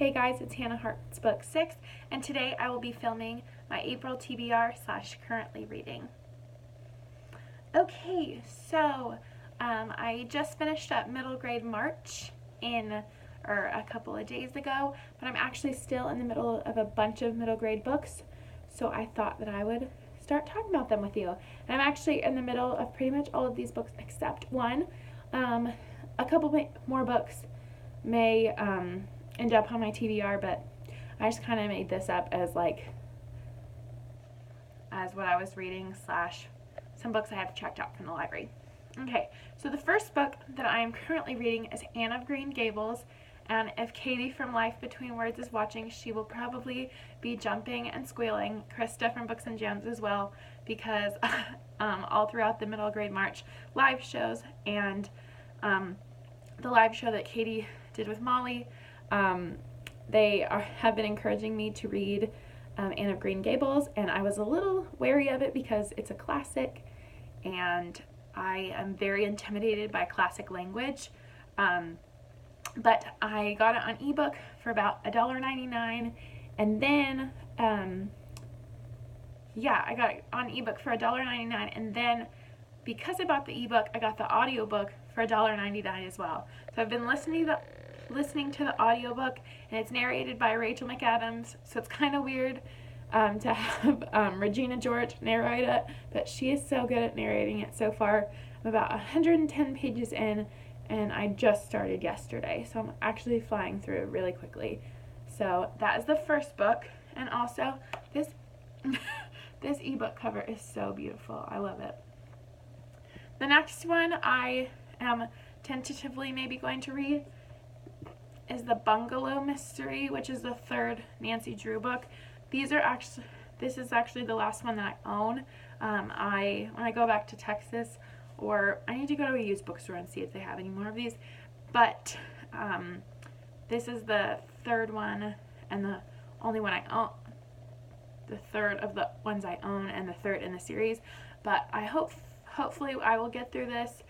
Hey guys, it's Hannah Hart's Book 6, and today I will be filming my April TBR / currently reading. Okay, so I just finished up middle grade March a couple of days ago, but I'm actually still in the middle of a bunch of middle grade books, so I thought that I would start talking about them with you. And I'm actually in the middle of pretty much all of these books except one. A couple more books may end up on my TBR, but I just kind of made this up as what I was reading / some books I have checked out from the library. Okay, so the first book that I am currently reading is Anne of Green Gables, and if Katie from Life Between Words is watching, she will probably be jumping and squealing. Krista from Books and Gems as well, because all throughout the middle grade March live shows and the live show that Katie did with Molly, they have been encouraging me to read Anne of Green Gables, and I was a little wary of it because it's a classic and I am very intimidated by classic language, but I got it on ebook for about $1.99, and then I got it on ebook for $1.99, and then because I bought the ebook, I got the audiobook for $1.99 as well. So I've been listening to the audiobook, and it's narrated by Rachel McAdams, so it's kind of weird to have Regina George narrate it, but she is so good at narrating it so far. I'm about 110 pages in, and I just started yesterday, so I'm actually flying through it really quickly. So that is the first book, and also this this ebook cover is so beautiful. I love it. The next one I am tentatively maybe going to read is the Bungalow Mystery, which is the third Nancy Drew book. This is actually the last one that I own. When I go back to Texas, or I need to go to a used bookstore and see if they have any more of these, but this is the third one and the only one I own, the third of the ones I own and the third in the series, but hopefully I will get through this.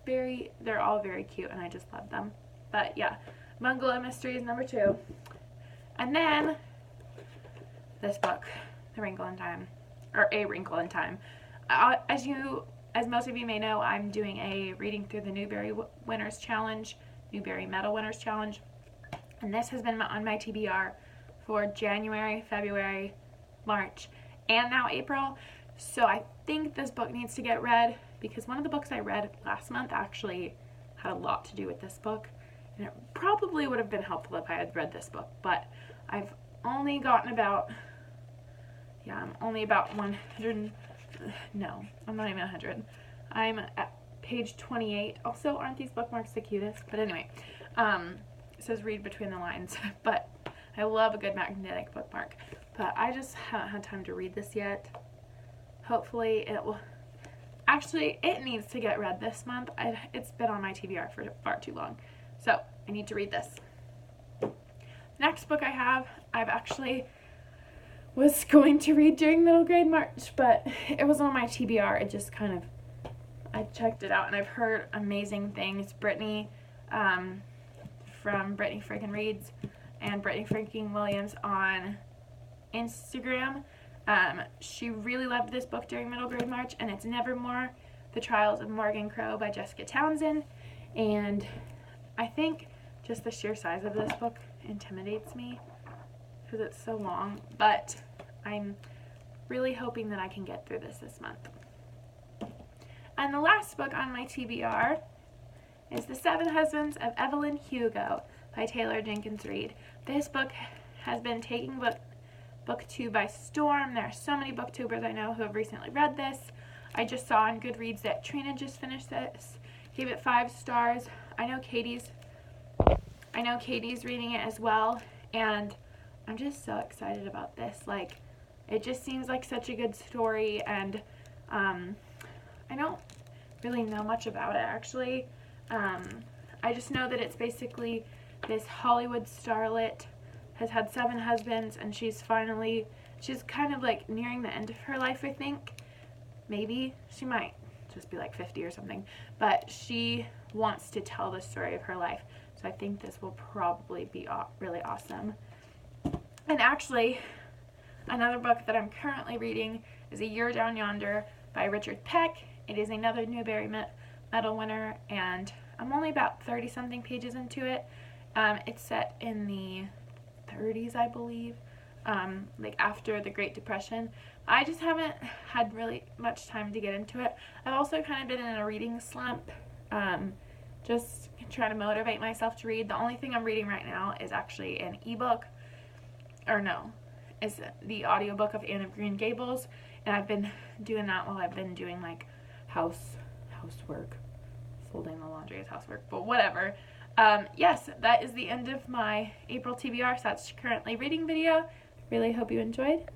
They're all very cute and I just love them. But yeah, Bungalow Mystery is number 2. And then this book, A Wrinkle in Time. As most of you may know, I'm doing a reading through the Newbery Medal Winners Challenge, and this has been on my TBR for January, February, March, and now April. So I think this book needs to get read, because one of the books I read last month actually had a lot to do with this book, and it probably would have been helpful if I had read this book, but I've only gotten about, I'm only about 100, no, I'm not even 100. I'm at page 28. Also, aren't these bookmarks the cutest? But anyway, it says read between the lines, but I love a good magnetic bookmark, but I just haven't had time to read this yet. Hopefully it will. Actually, it needs to get read this month. It's been on my TBR for far too long, so I need to read this. Next book I've actually was going to read during middle grade March, but it was on my TBR. It just kind of, I checked it out and I've heard amazing things. Brittany from Brittany Freaking Reads and Brittany Freaking Williams on Instagram, she really loved this book during middle grade March, and it's Nevermore, The Trials of Morgan Crowe by Jessica Townsend. And I think just the sheer size of this book intimidates me because it's so long, but I'm really hoping that I can get through this month. And the last book on my TBR is The 7 Husbands of Evelyn, Hugo by Taylor Jenkins Reid. This book has been taking BookTube by storm. There are so many booktubers I know who have recently read this. I just saw on Goodreads that Trina just finished this, gave it 5 stars. I know Katie's reading it as well, and I'm just so excited about this. It just seems like such a good story, and I don't really know much about it actually. I just know that it's basically this Hollywood starlet has had 7 husbands, and she's kind of nearing the end of her life, I think. Maybe she might just be 50 or something, but she wants to tell the story of her life. So I think this will probably be really awesome. And actually, another book that I'm currently reading is A Year Down Yonder by Richard Peck. It is another Newbery Medal winner, and I'm only about 30-something pages into it. It's set in the 30s, I believe, like after the Great Depression. I just haven't had really much time to get into it. I've also kind of been in a reading slump, just trying to motivate myself to read. The only thing I'm reading right now is actually an ebook, or no, is the audiobook of Anne of Green Gables, and I've been doing that while I've been doing like housework. Folding the laundry is housework, but whatever. Yes, that is the end of my April TBR, so that's currently reading video. Really hope you enjoyed.